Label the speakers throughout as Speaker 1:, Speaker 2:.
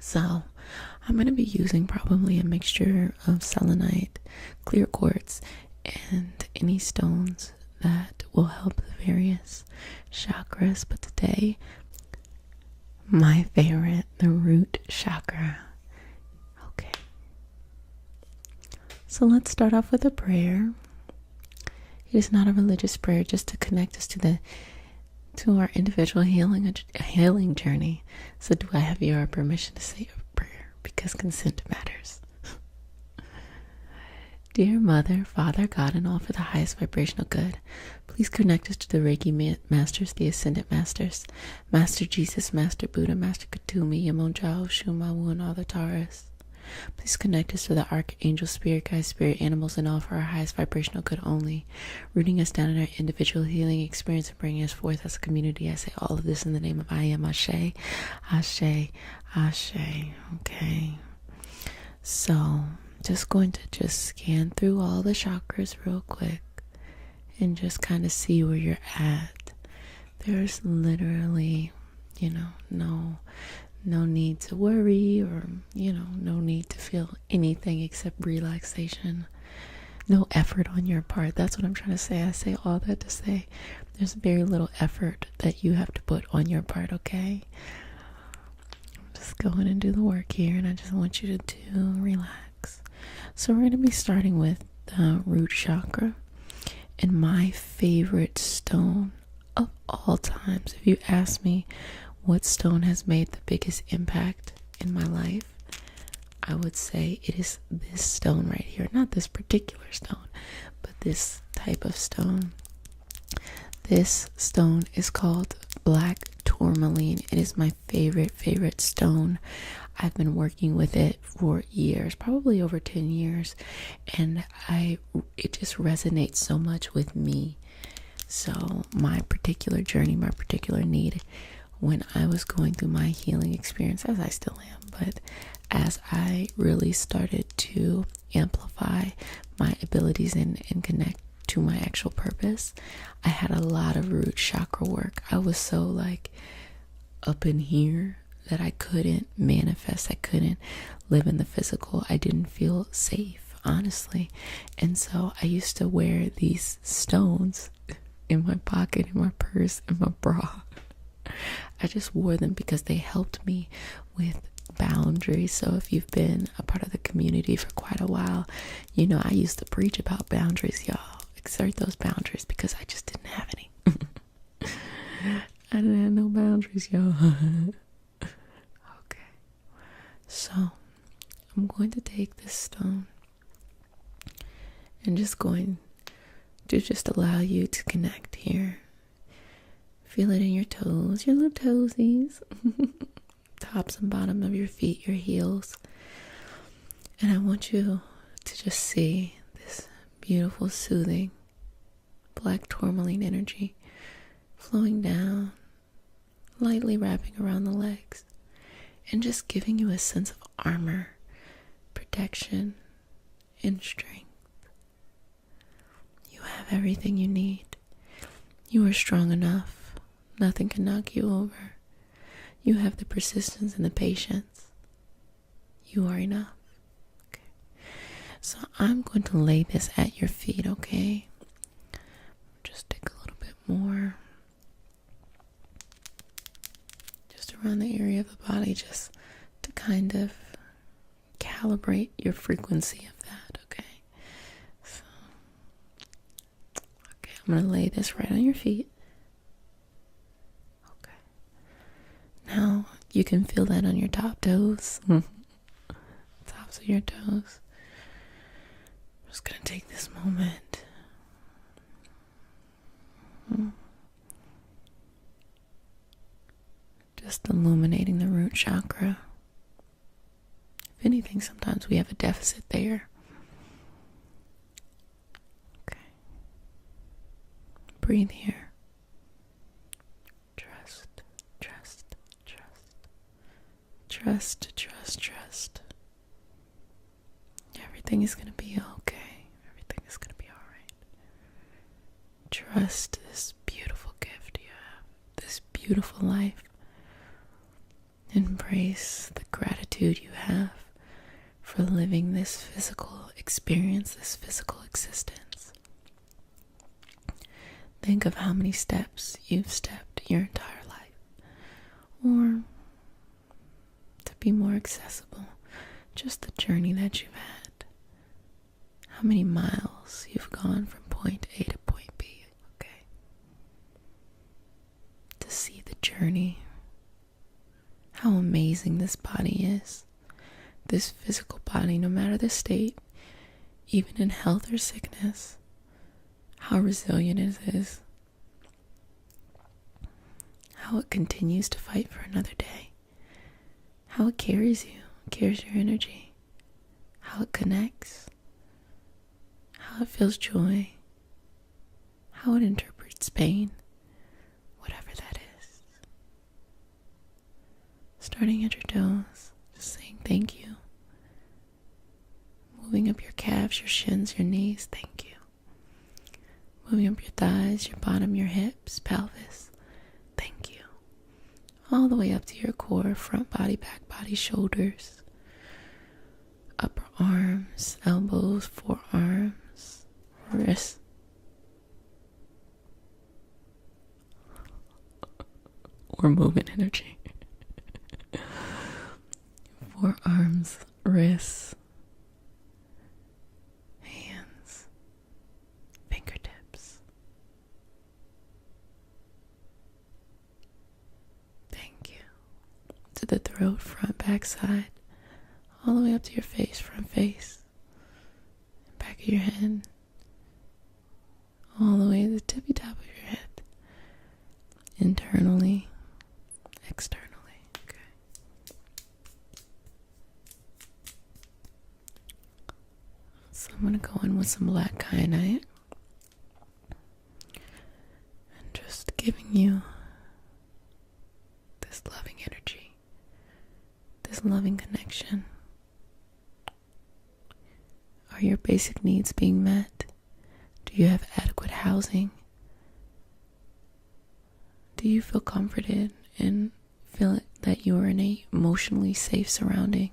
Speaker 1: So I'm going to be using probably a mixture of selenite, clear quartz, and any stones that will help the various chakras. But today, my favorite, the root chakra. Okay. So let's start off with a prayer. It is not a religious prayer, just to connect us to our individual healing journey. So do I have your permission to say a prayer? Because consent matters. Dear Mother, Father, God, and all for the highest vibrational good, please connect us to the Reiki Masters, the Ascended Masters, Master Jesus, Master Buddha, Master Katumi, Yamonjao, Shumawu, and all the Taurus. Please connect us to the Archangel, Spirit Guides, Spirit Animals, and all for our highest vibrational good only, rooting us down in our individual healing experience and bringing us forth as a community. I say all of this in the name of I Am Ashe, Ashe, Ashe. Okay. So, just going to scan through all the chakras real quick and just kind of see where you're at. There's literally, no need to worry or, no need to feel anything except relaxation. No effort on your part. That's what I'm trying to say. I say all that to say there's very little effort that you have to put on your part, okay? Just go in and do the work here, and I just want you to relax. So we're going to be starting with the root chakra, and my favorite stone of all times. If you ask me what stone has made the biggest impact in my life, I would say it is this stone right here. Not this particular stone, but this type of stone. This stone is called black tourmaline. It is my favorite stone. I've been working with it for years, probably over 10 years, and it just resonates so much with me. So my particular journey, my particular need, when I was going through my healing experience, as I still am, but as I really started to amplify my abilities and connect to my actual purpose, I had a lot of root chakra work. I was so up in here that I couldn't manifest. I couldn't live in the physical. I didn't feel safe, honestly. And so I used to wear these stones in my pocket, in my purse, in my bra. I just wore them because they helped me with boundaries. So if you've been a part of the community for quite a while, I used to preach about boundaries, y'all. Exert those boundaries, because I just didn't have any. I didn't have no boundaries, y'all. Okay. So I'm going to take this stone and just going to allow you to connect here. Feel it in your toes, your little toesies, tops and bottom of your feet, your heels. And I want you to just see this beautiful, soothing, black tourmaline energy flowing down, lightly wrapping around the legs, and just giving you a sense of armor, protection, and strength. You have everything you need. You are strong enough. Nothing can knock you over. You have the persistence and the patience. You are enough. Okay. So I'm going to lay this at your feet, okay? Just take a little bit more. Just around the area of the body, just to kind of calibrate your frequency of that, okay? So, okay, I'm going to lay this right on your feet. Now you can feel that on your top toes, tops of your toes. I'm just going to take this moment. Just illuminating the root chakra. If anything, sometimes we have a deficit there. Okay. Breathe here. Trust. Everything is going to be okay. Everything is going to be alright. Trust this beautiful gift you have, this beautiful life. Embrace the gratitude gratitude you have for living this physical experience, this physical existence. Think of how many steps you've stepped your entire life. Or, to be more accessible, just the journey that you've had. How many miles you've gone from point A to point B, okay? To see the journey, how amazing this body is. This physical body, no matter the state, even in health or sickness, how resilient it is. How it continues to fight for another day. How it carries you, carries your energy. How it connects. How it feels joy. How it interprets pain. Whatever that is. Starting at your toes, just saying thank you. Moving up your calves, your shins, your knees, thank you. Moving up your thighs, your bottom, your hips, pelvis, thank you. All the way up to your core, front body, back body, shoulders, upper arms, elbows, forearms, wrists. We're moving energy. Forearms, wrists, hands, fingertips. Thank you. To the throat, front, back, side, all the way up to your face, front face, back of your head, all the way to the tippy top of your head, internally, externally. Okay. So I'm going to go in with some black kyanite and just giving you this loving energy, this loving connection. Are your basic needs being met? Do you have adequate housing? Do you feel comforted and feel that you are in a emotionally safe surrounding?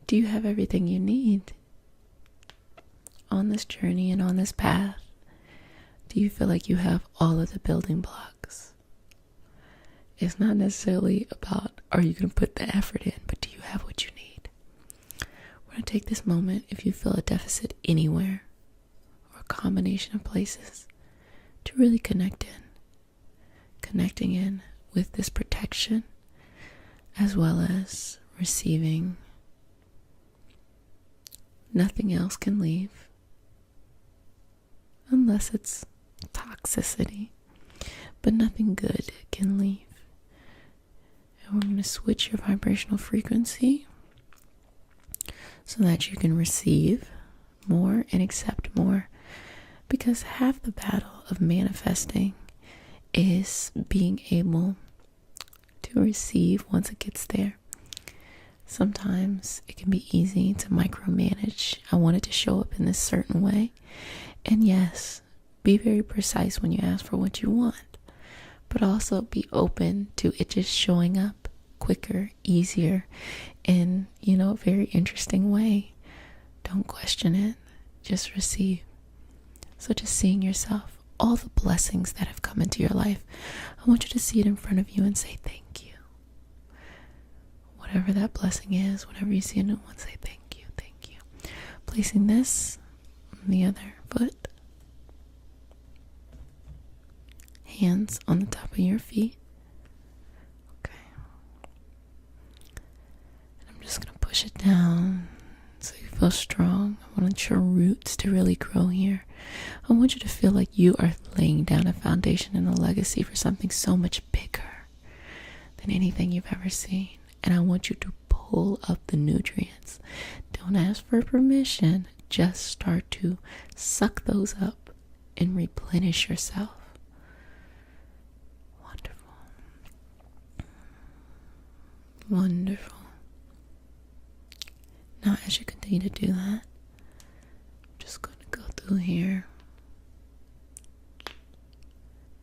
Speaker 1: Do you have everything you need on this journey and on this path? Do you feel like you have all of the building blocks? It's not necessarily about are you going to put the effort in, but do you have what you need? We're going to take this moment, if you feel a deficit anywhere or a combination of places, to really connect in. Connecting in with this protection as well as receiving. Nothing else can leave unless it's toxicity, but nothing good can leave. And we're going to switch your vibrational frequency so that you can receive more and accept more, because half the battle of manifesting is being able to receive once it gets there. Sometimes it can be easy to micromanage. I want it to show up in this certain way. And yes, be very precise when you ask for what you want, but also be open to it just showing up quicker, easier, in, a very interesting way. Don't question it, just receive. So just seeing yourself, all the blessings that have come into your life, I want you to see it in front of you and say thank you. Whatever that blessing is, whatever you see in it, one, say thank you, thank you. Placing this on the other foot. Hands on the top of your feet. Okay. And I'm just going to push it down so you feel strong. I want your roots to really grow here. I want you to feel like you are laying down a foundation and a legacy for something so much bigger than anything you've ever seen. And I want you to pull up the nutrients. Don't ask for permission. Just start to suck those up and replenish yourself. Wonderful. Wonderful. Now, as you continue to do that, I'm just going to go through here.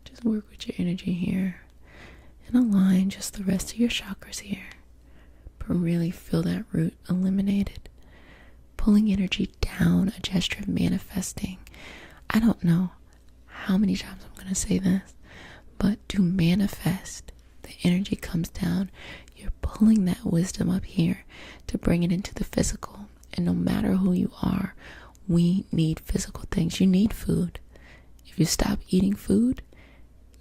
Speaker 1: Just work with your energy here and align just the rest of your chakras here. really feel that root eliminated. Pulling energy down, a gesture of manifesting. I don't know how many times I'm going to say this, but to manifest, the energy comes down. You're pulling that wisdom up here to bring it into the physical. And no matter who you are, we need physical things. You need food. If you stop eating food,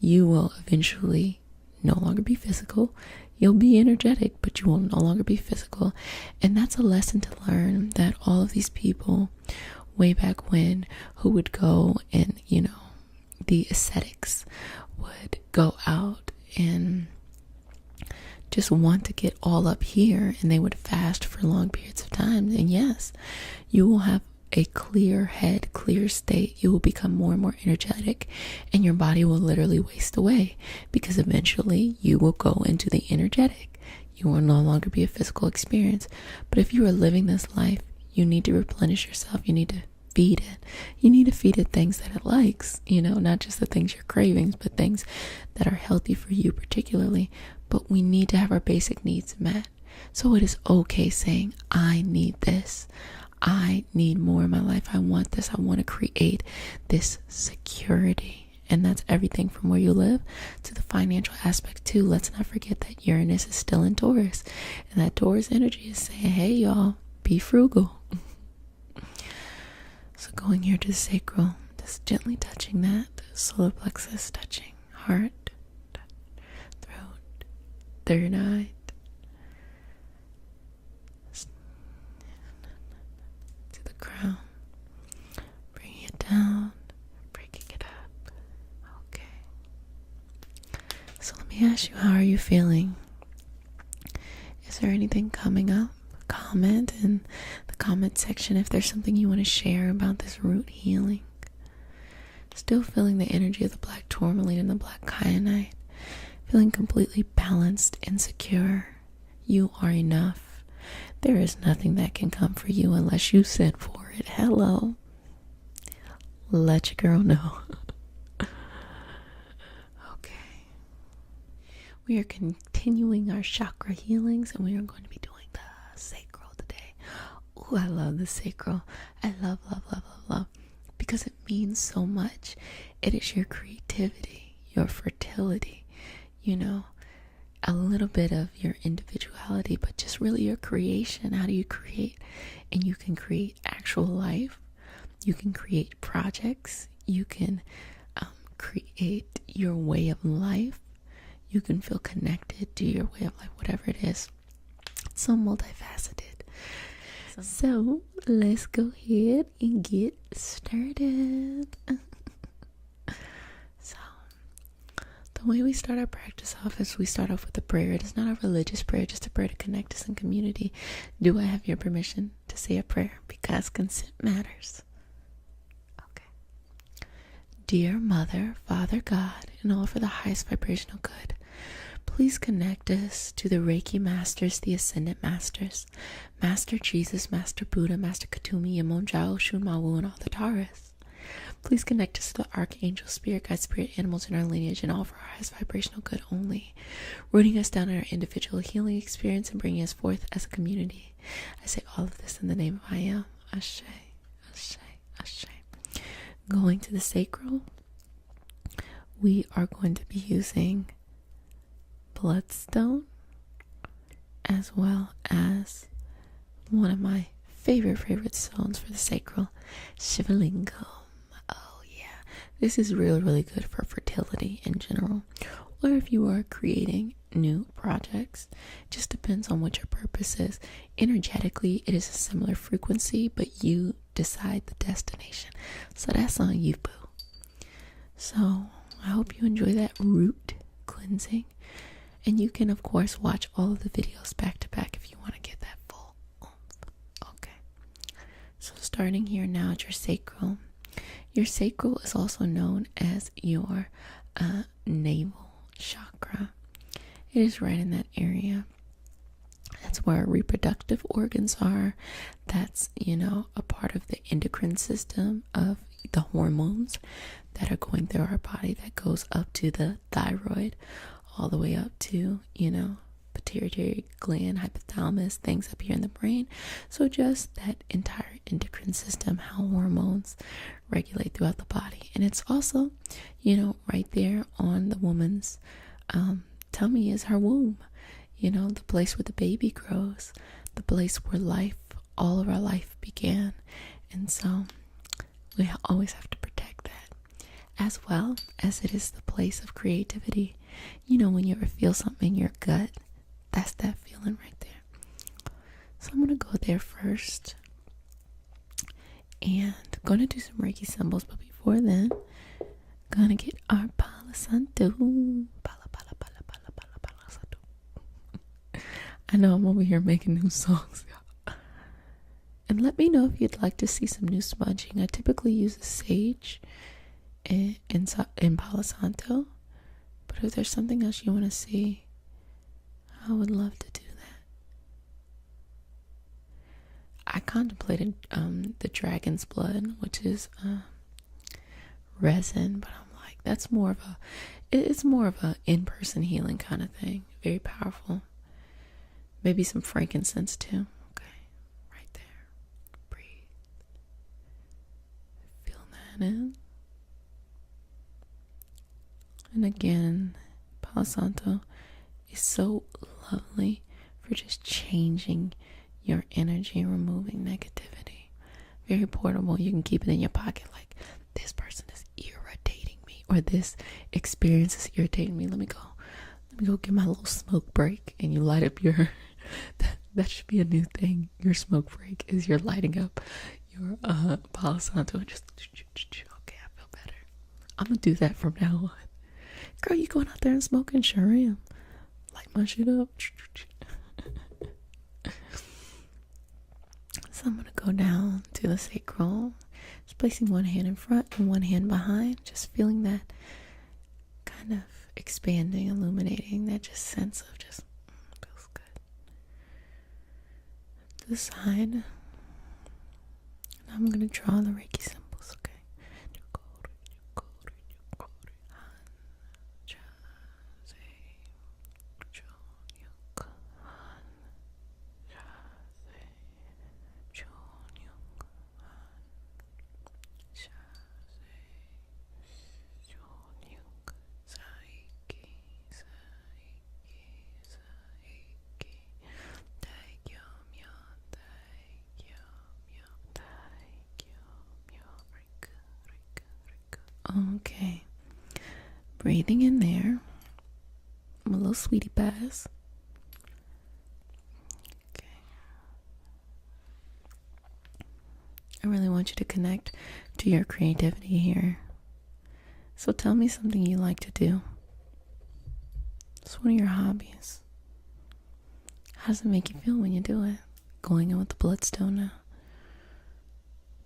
Speaker 1: you will eventually no longer be physical. You'll be energetic, but you will no longer be physical. And that's a lesson to learn, that all of these people way back when who would go and, the ascetics would go out and just want to get all up here, and they would fast for long periods of time. And yes, you will have a clear head, clear state. You will become more and more energetic, and your body will literally waste away, because eventually you will go into the energetic. You will no longer be a physical experience. But if you are living this life, you need to replenish yourself. You need to feed it. You need to feed it things that it likes, not just the things you're cravings, but things that are healthy for you particularly. But we need to have our basic needs met. So it is okay saying, I need this. I need more in my life. I want this. I want to create this security. And that's everything from where you live to the financial aspect too. Let's not forget that Uranus is still in Taurus. And that Taurus energy is saying, hey y'all, be frugal. So going here to the sacral, just gently touching that, solar plexus, touching heart, throat, third eye, to the crown, bringing it down, breaking it up. Okay. So let me ask you, how are you feeling? Is there anything coming up? Comment in the comment section if there's something you want to share about this root healing. Still feeling the energy of the black tourmaline and the black kyanite. Feeling completely balanced and secure. You are enough. There is nothing that can come for you unless you send for it. Hello. Let your girl know. Okay. We are continuing our chakra healings, and we are going to be doing the sacral today. Oh, I love the sacral. I love because it means so much. It is your creativity, your fertility, a little bit of your individuality, but just really your creation. How do you create? And you can create actual life. You can create projects. You can create your way of life. You can feel connected to your way of life, whatever it is. It's so multifaceted. So let's go ahead and get started. So the way we start our practice off is we start off with a prayer. It is not a religious prayer, just a prayer to connect us in community. Do I have your permission to say a prayer? Because consent matters. Okay. Dear Mother, Father God, and all for the highest vibrational good, please connect us to the Reiki Masters, the Ascendant Masters, Master Jesus, Master Buddha, Master Katumi, Yamon Jao, Shun Mawu, and all the Taras. Please connect us to the Archangel, Spirit Guide, Spirit Animals in our lineage, and all for our highest vibrational good only, rooting us down in our individual healing experience and bringing us forth as a community. I say all of this in the name of I Am. Ashe, Ashe, Ashe. Going to the sacral, we are going to be using bloodstone, as well as one of my favorite stones for the sacral, Shivalingam. Oh yeah, this is really good for fertility in general, or if you are creating new projects. It just depends on what your purpose is. Energetically, it is a similar frequency, but you decide the destination. So that's on you, boo. So I hope you enjoy that root cleansing. And you can, of course, watch all of the videos back to back if you want to get that full oomph. Okay. So starting here now at your sacral. Your sacral is also known as your navel chakra. It is right in that area. That's where our reproductive organs are. That's, a part of the endocrine system of the hormones that are going through our body, that goes up to the thyroid, all the way up to, pituitary gland, hypothalamus, things up here in the brain. So just that entire endocrine system, how hormones regulate throughout the body. And it's also, right there on the woman's tummy is her womb, the place where the baby grows, the place where all of our life began. And so we always have to protect that, as well as it is the place of creativity. When you ever feel something in your gut, that's that feeling right there. So I'm going to go there first, and I'm going to do some Reiki symbols, but before then, I'm going to get our Palo Santo. I know I'm over here making new songs. And let me know if you'd like to see some new smudging. I typically use a sage in Palo Santo. But if there's something else you want to see, I would love to do that. I contemplated the dragon's blood, which is resin, but I'm like, it's more of a in-person healing kind of thing. Very powerful. Maybe some frankincense too. Okay, right there. Breathe. Feel that in. And again, Palo Santo is so lovely for just changing your energy and removing negativity. Very portable. You can keep it in your pocket, like, this person is irritating me, or this experience is irritating me. Let me go get my little smoke break. And you light up your that should be a new thing. Your smoke break is you're lighting up your Palo Santo and just okay, I feel better. I'm gonna do that from now on. Girl, you going out there and smoking? Sure am. Light my shit up. So I'm going to go down to the sacral. Just placing one hand in front and one hand behind. Just feeling that kind of expanding, illuminating. That just sense of just feels good. To the side. And I'm going to draw the Reiki symbols, okay? Okay, breathing in there. I'm a little sweetie pies. Okay. I really want you to connect to your creativity here. So tell me something you like to do. It's one of your hobbies. How does it make you feel when you do it? Going in with the bloodstone now.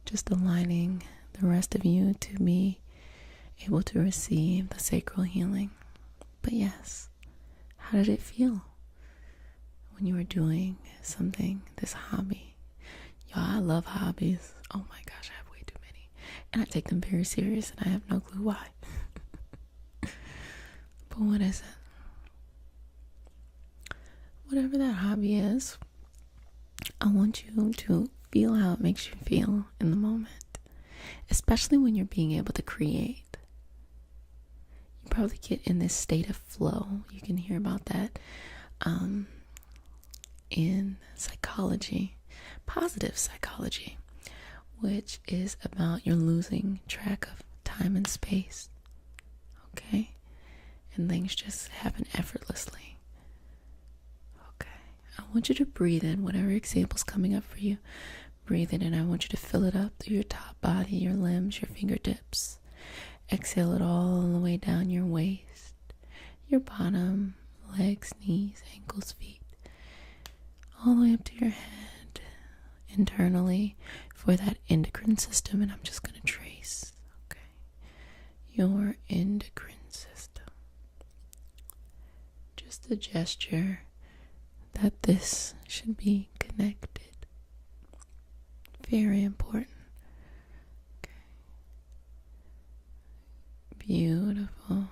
Speaker 1: Just aligning the rest of you to be able to receive the sacral healing. But yes, how did it feel when you were doing something, this hobby? Y'all, I love hobbies. Oh my gosh, I have way too many. And I take them very serious, and I have no clue why. But what is it? Whatever that hobby is, I want you to feel how it makes you feel in the moment. Especially when you're being able to create. You probably get in this state of flow. You can hear about that in psychology, positive psychology, which is about you're losing track of time and space. Okay? And things just happen effortlessly. Okay. I want you to breathe in whatever example's coming up for you. Breathe it in. I want you to fill it up through your top body, your limbs, your fingertips. Exhale it all the way down your waist, your bottom, legs, knees, ankles, feet, all the way up to your head, internally for that endocrine system. And I'm just going to trace, okay, your endocrine system. Just a gesture that this should be connected. Very important. Okay. Beautiful.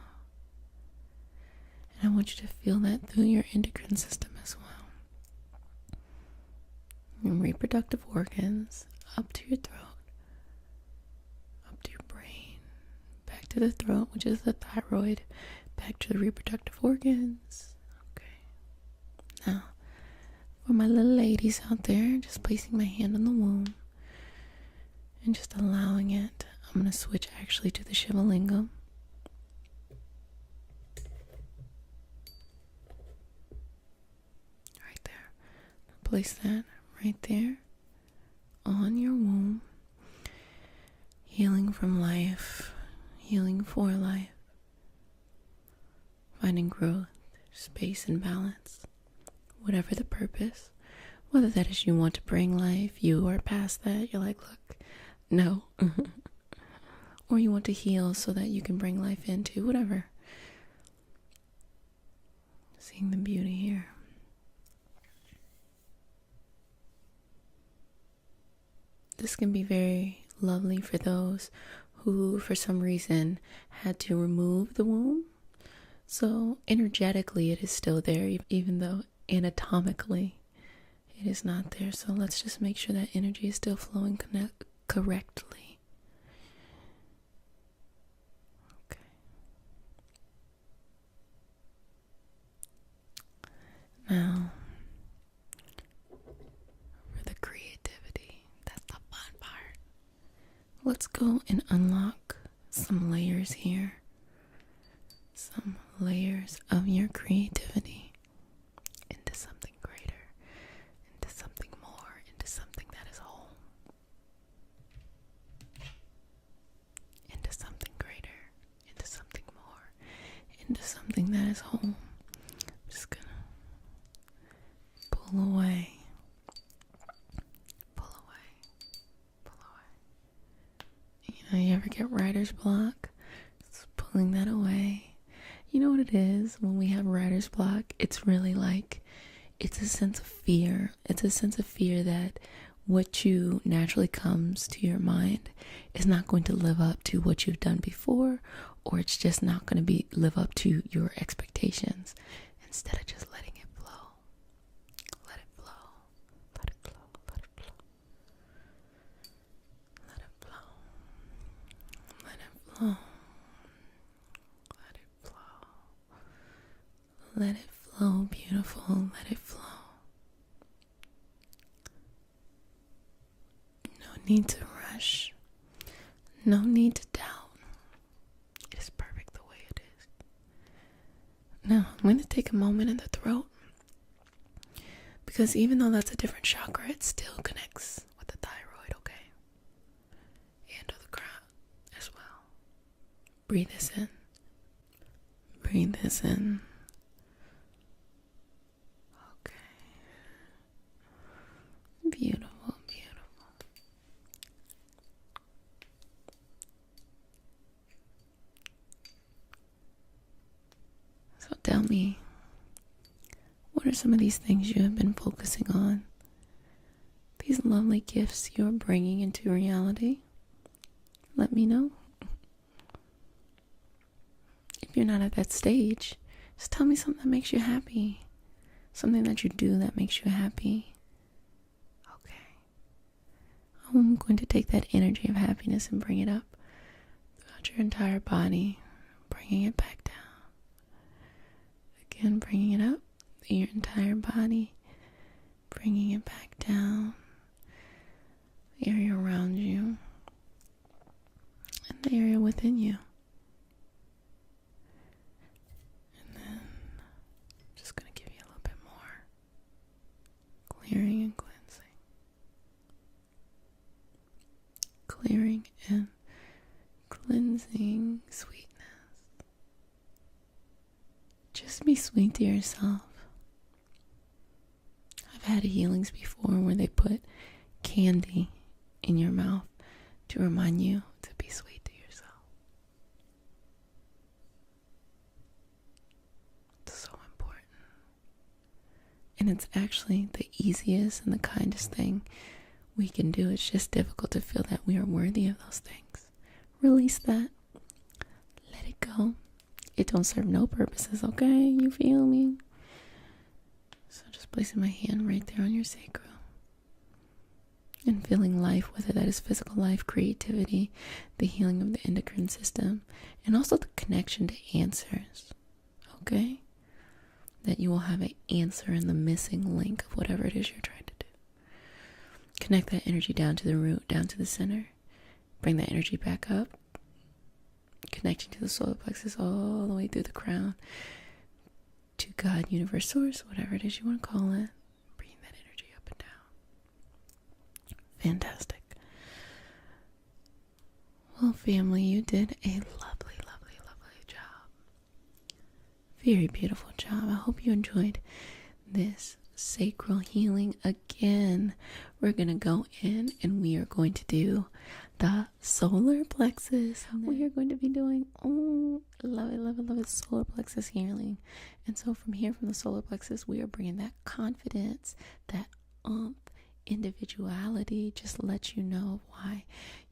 Speaker 1: And I want you to feel that through your endocrine system as well. Your reproductive organs up to your throat, up to your brain, back to the throat, which is the thyroid, back to the reproductive organs. Okay. Now, for my little ladies out there, just placing my hand on the womb and just allowing it. I'm going to switch actually to the Shiva Lingam. Right there. Place that right there on your womb. Healing from life, healing for life, finding growth, space, and balance. Whatever the purpose, whether that is you want to bring life, you are past that, you're like, look, no. Or you want to heal so that you can bring life into whatever. Seeing the beauty here. This can be very lovely for those who, for some reason, had to remove the womb. So energetically, it is still there, even though anatomically it is not there. So let's just make sure that energy is still flowing correctly. Okay. Now, for the creativity, that's the fun part. Let's go and unlock some layers here. Some layers of your creativity into something greater, into something more, into something that is whole, into something greater, into something more, into something that is whole. I'm just gonna pull away, pull away, pull away. You know, you ever get writer's block? Just pulling that away. You know what it is when we have writer's block? It's really like, it's a sense of fear. It's a sense of fear that what you naturally comes to your mind is not going to live up to what you've done before, or it's just not going to live up to your expectations. Instead of just letting it flow. Let it flow. Let it flow. Let it flow. Let it flow. Let it flow. Let it flow, beautiful. Let it flow. No need to rush. No need to doubt. It is perfect the way it is. Now, I'm going to take a moment in the throat, because even though that's a different chakra, it still connects with the thyroid, okay? And to the crown as well. Breathe this in. Breathe this in. Beautiful, beautiful. So tell me, what are some of these things you have been focusing on? These lovely gifts you are bringing into reality? Let me know. If you're not at that stage, just tell me something that makes you happy. Something that you do that makes you happy. I'm going to take that energy of happiness and bring it up throughout your entire body, bringing it back down. Again, bringing it up through your entire body, bringing it back down, the area around you, and the area within you. And then I'm just going to give you a little bit more clearing and cleansing. Clearing and cleansing sweetness. Just be sweet to yourself. I've had healings before where they put candy in your mouth to remind you to be sweet to yourself. It's so important. And it's actually the easiest and the kindest thing we can do. It's just difficult to feel that we are worthy of those things. Release that. Let it go. It don't serve no purposes, okay? You feel me? So just placing my hand right there on your sacral and feeling life, whether that is physical life, creativity, the healing of the endocrine system, and also the connection to answers. Okay? That you will have an answer in the missing link of whatever it is you're trying to do. Connect that energy down to the root, down to the center. Bring that energy back up. Connecting to the solar plexus all the way through the crown. To God, universe, source, whatever it is you want to call it. Bringing that energy up and down. Fantastic. Well, family, you did a lovely, lovely, lovely job. Very beautiful job. I hope you enjoyed this sacral healing. Again, we're going to go in and we are going to do the solar plexus. We are going to be doing, love it, love it, love it, solar plexus healing. And so from here, from the solar plexus, we are bringing that confidence, that individuality, just let you know why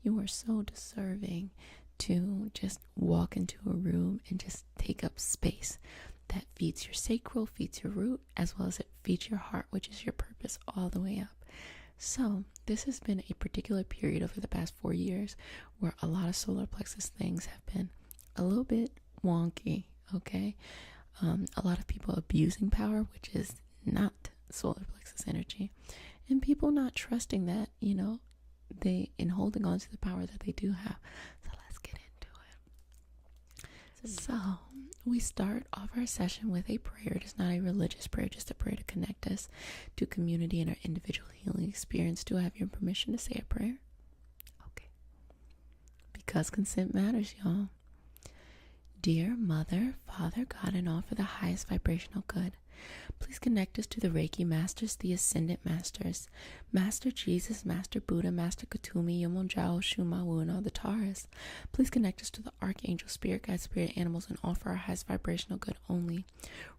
Speaker 1: you are so deserving to just walk into a room and just take up space that feeds your sacral, feeds your root, as well as it feeds your heart, which is your purpose all the way up. So this has been a particular period over the past 4 years where a lot of solar plexus things have been a little bit wonky, okay? A lot of people abusing power, which is not solar plexus energy, and people not trusting that, in holding on to the power that they do have. So let's get into it. So we start off our session with a prayer. It is not a religious prayer, just a prayer to connect us to community and our individual healing experience. Do I have your permission to say a prayer? Okay. Because consent matters, y'all. Dear Mother, Father, God, and all for the highest vibrational good, please connect us to the Reiki Masters, the Ascendant Masters, Master Jesus, Master Buddha, Master Kutumi, Yomonjao, Shumawu, and all the Taurus. Please connect us to the Archangel, Spirit Guide, Spirit Animals, and all for our highest vibrational good only,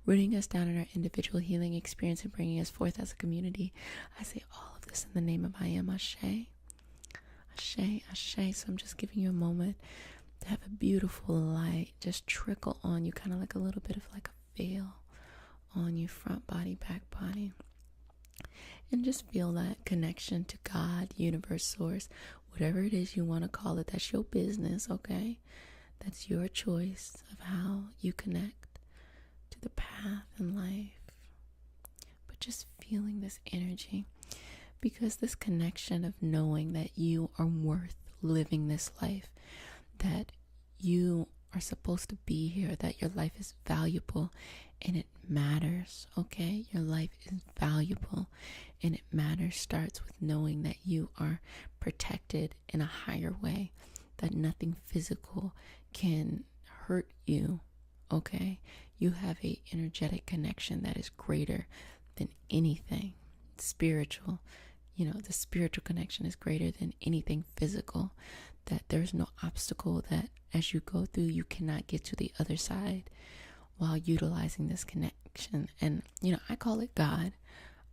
Speaker 1: rooting us down in our individual healing experience and bringing us forth as a community. I say all of this in the name of I Am. Ashe. Ashe, Ashe. So I'm just giving you a moment to have a beautiful light just trickle on you, kind of like a little bit of like a veil on you, front body, back body, and just feel that connection to God, universe, source, whatever it is you want to call it. That's your business, okay? That's your choice of how you connect to the path in life. But just feeling this energy, because this connection of knowing that you are worth living this life, that you are supposed to be here, that your life is valuable and it matters, okay? Your life is valuable and it matters starts with knowing that you are protected in a higher way, that nothing physical can hurt you, okay? You have a energetic connection that is greater than anything spiritual. The spiritual connection is greater than anything physical, that there's no obstacle that as you go through, you cannot get to the other side while utilizing this connection. And, I call it God.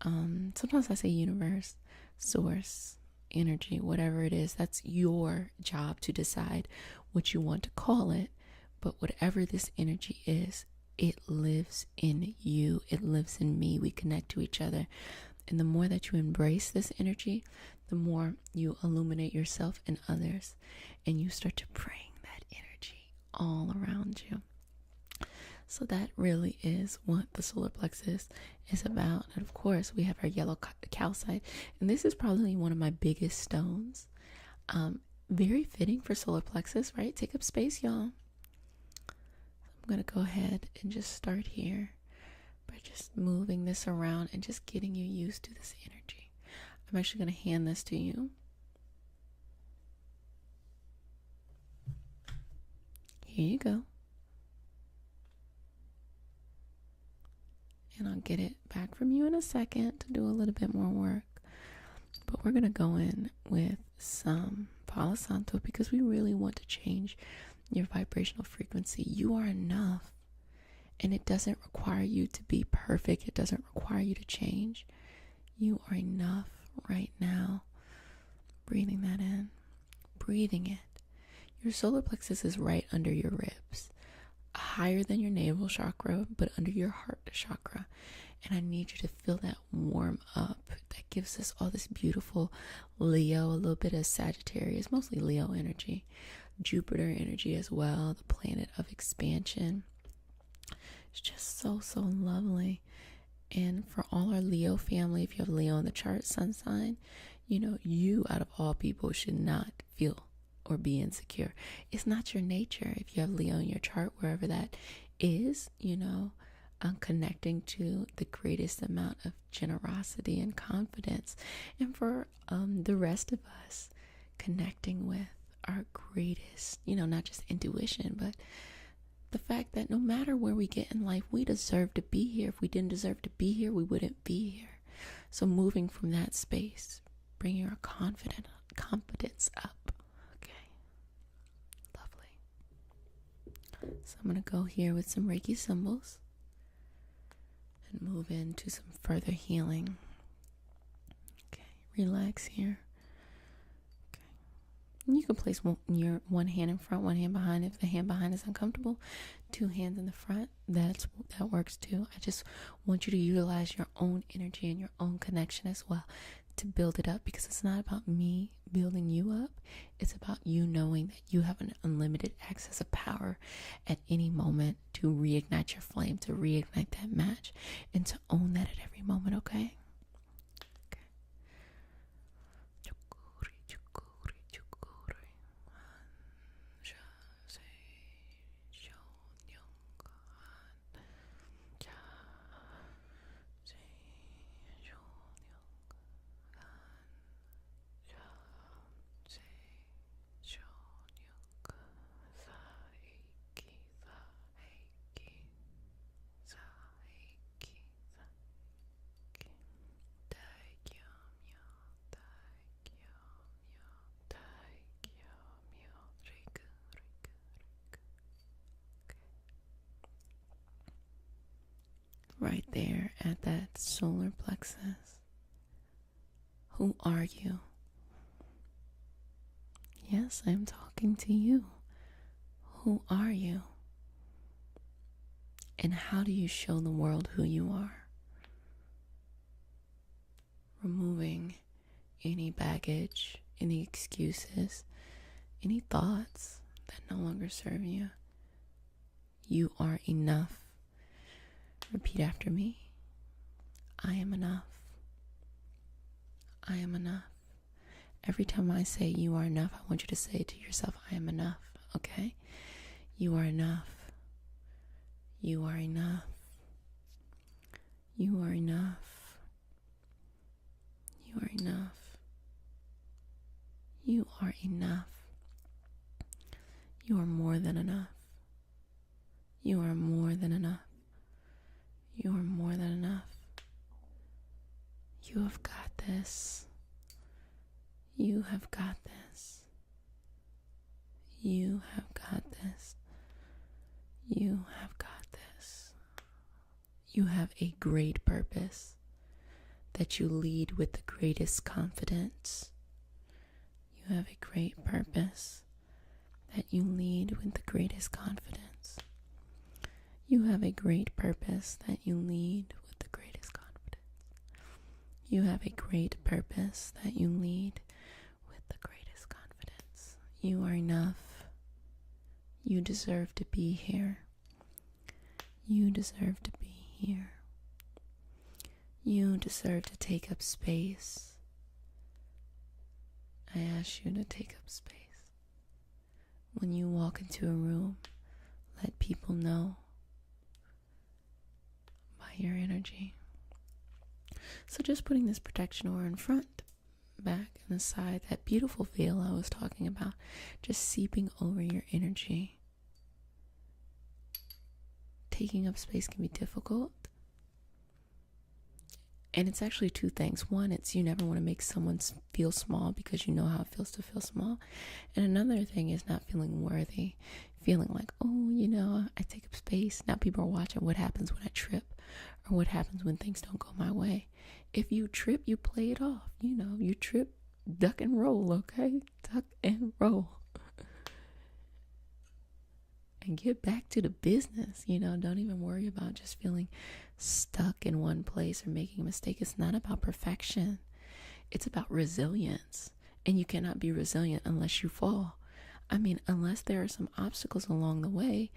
Speaker 1: Sometimes I say universe, source, energy, whatever it is. That's your job to decide what you want to call it. But whatever this energy is, it lives in you. It lives in me. We connect to each other. And the more that you embrace this energy, the more you illuminate yourself and others. And you start to bring that energy all around you. So that really is what the solar plexus is about. And of course, we have our yellow calcite. And this is probably one of my biggest stones. Very fitting for solar plexus, right? Take up space, y'all. I'm going to go ahead and just start here by just moving this around and just getting you used to this energy. I'm actually going to hand this to you. Here you go. And I'll get it back from you in a second to do a little bit more work. But we're going to go in with some Palo Santo because we really want to change your vibrational frequency. You are enough. And it doesn't require you to be perfect. It doesn't require you to change. You are enough right now. Breathing that in. Breathing it. Your solar plexus is right under your ribs. Higher than your navel chakra, but under your heart chakra. And I need you to feel that warm up. That gives us all this beautiful Leo, a little bit of Sagittarius, mostly Leo energy, Jupiter energy as well, the planet of expansion. It's just so, so lovely. And for all our Leo family, if you have Leo in the chart, sun sign, you out of all people should not feel or be insecure. It's not your nature. If you have Leo in your chart, wherever that is, connecting to the greatest amount of generosity and confidence. And for the rest of us, connecting with our greatest, not just intuition, but the fact that no matter where we get in life, we deserve to be here. If we didn't deserve to be here, we wouldn't be here. So moving from that space, bringing our confidence up. Okay. Lovely. So I'm going to go here with some Reiki symbols and move into some further healing. Okay. Relax here. You can place your one hand in front, one hand behind. If the hand behind is uncomfortable, 2 hands in the front. That works too. I just want you to utilize your own energy and your own connection as well to build it up, because it's not about me building you up. It's about you knowing that you have an unlimited access of power at any moment to reignite your flame, to reignite that match, and to own that at every moment, okay? Right there at that solar plexus. Who are you? Yes, I'm talking to you. Who are you? And how do you show the world who you are? Removing any baggage, any excuses, any thoughts that no longer serve you. You are enough. Repeat after me. I am enough. I am enough. Every time I say you are enough, I want you to say to yourself, I am enough. Okay? You are enough. You are enough. You are enough. You are enough. You are enough. You are more than enough. You are more than enough. You are more than enough. You have got this. You have got this. You have got this. You have got this. You have a great purpose that you lead with the greatest confidence. You have a great purpose that you lead with the greatest confidence. You have a great purpose that you lead with the greatest confidence. You have a great purpose that you lead with the greatest confidence. You are enough. You deserve to be here. You deserve to be here. You deserve to take up space. I ask you to take up space. When you walk into a room, let people know by your energy. So just putting this protection aura in front, back, and the side, that beautiful veil I was talking about, just seeping over your energy. Taking up space can be difficult. And it's actually 2 things. One, it's you never want to make someone feel small because you know how it feels to feel small. And another thing is not feeling worthy. Feeling like, oh, I take up space. Now people are watching what happens when I trip or what happens when things don't go my way. If you trip, you play it off. You trip, duck and roll, okay? Duck and roll. And get back to the business. Don't even worry about just feeling stuck in one place or making a mistake. It's not about perfection. It's about resilience. And you cannot be resilient unless you fall. I mean, unless there are some obstacles along the way,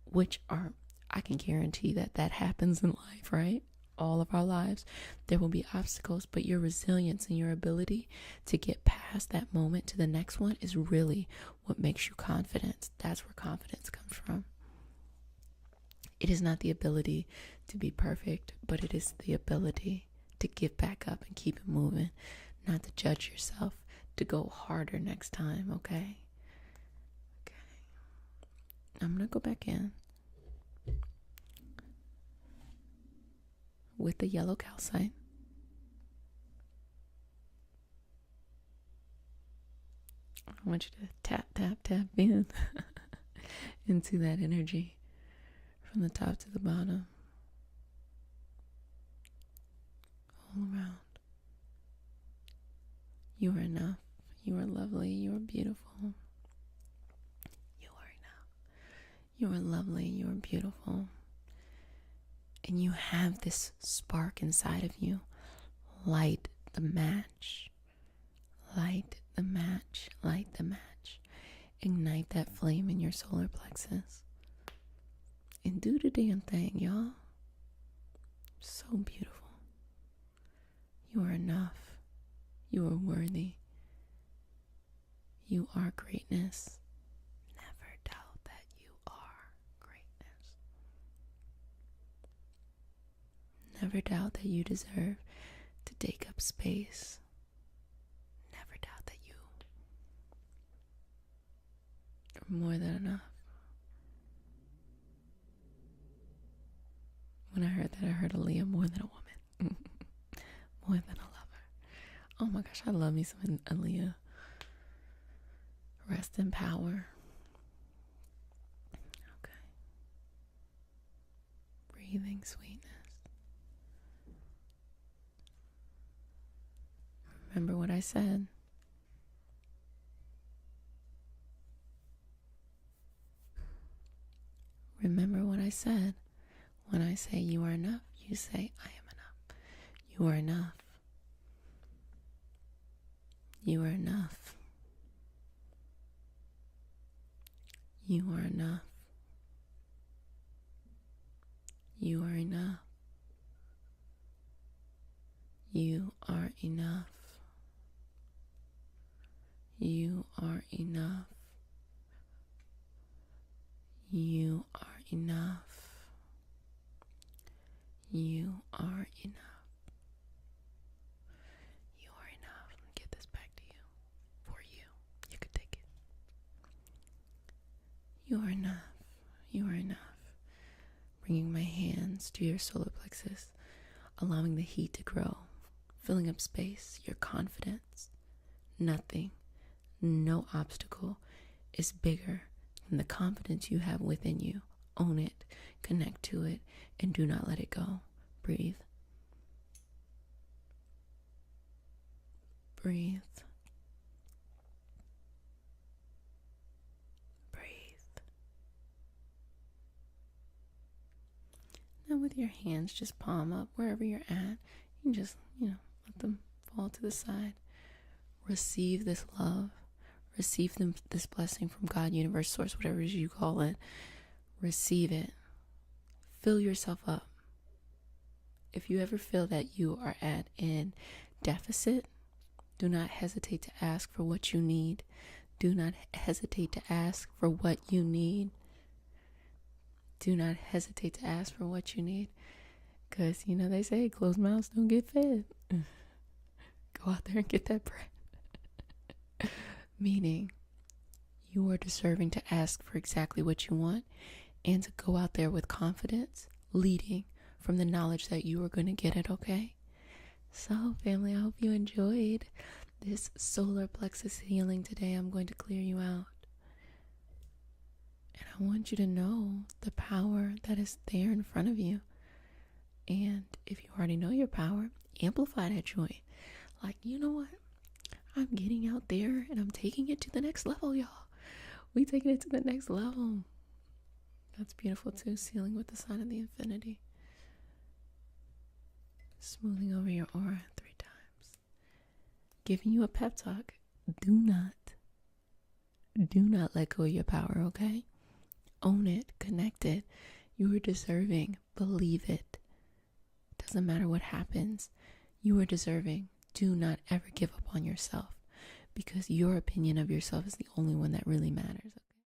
Speaker 1: which are, I can guarantee that happens in life, right? All of our lives, there will be obstacles, but your resilience and your ability to get past that moment to the next one is really what makes you confident. That's where confidence comes from. It is not the ability to be perfect, but it is the ability to get back up and keep it moving, not to judge yourself, to go harder next time, okay? Okay. I'm going to go back in with the yellow calcite. I want you to tap, tap, tap in into that energy from the top to the bottom, all around. You are enough. You are lovely. You are beautiful. You are enough. You are lovely. You are beautiful. And you have this spark inside of you. Light the match. Light the match. Light the match. Ignite that flame in your solar plexus. And do the damn thing, y'all. So beautiful. You are enough. You are worthy. You are greatness. Never doubt that you are greatness. Never doubt that you deserve to take up space. Never doubt that you are more than enough. When I heard that, I heard Aaliyah, more than a woman. More than a lover. Oh my gosh, I love me some Aaliyah. Rest in power. Okay. Breathing sweetness. Remember what I said. Remember what I said. When I say you are enough, you say I am enough. You are enough. You are enough. You are enough. You are enough. You are enough. You are enough. You are enough. You are enough. You are enough. Let me get this back to you. For you. You could take it. You are enough. You are enough. Bringing my hands to your solar plexus, allowing the heat to grow, filling up space, your confidence. Nothing, no obstacle is bigger than the confidence you have within you. Own it, connect to it, and do not let it go. Breathe. Breathe. Breathe. Now with your hands just palm up wherever you're at, you can just, let them fall to the side. Receive this love. Receive this blessing from God, universe, source, whatever you call it. Receive it. Fill yourself up. If you ever feel that you are at a deficit, do not hesitate to ask for what you need. Do not hesitate to ask for what you need. Do not hesitate to ask for what you need. Because, they say closed mouths don't get fed. Go out there and get that bread. Meaning, you are deserving to ask for exactly what you want and to go out there with confidence, leading from the knowledge that you are going to get it, okay? So, family, I hope you enjoyed this solar plexus healing today. I'm going to clear you out. And I want you to know the power that is there in front of you. And if you already know your power, amplify that joy. Like, you know what? I'm getting out there and I'm taking it to the next level, y'all. We taking it to the next level. That's beautiful too, sealing with the sign of the infinity. Smoothing over your aura 3 times. Giving you a pep talk. Do not let go of your power, okay? Own it. Connect it. You are deserving. Believe it. Doesn't matter what happens. You are deserving. Do not ever give up on yourself, because your opinion of yourself is the only one that really matters.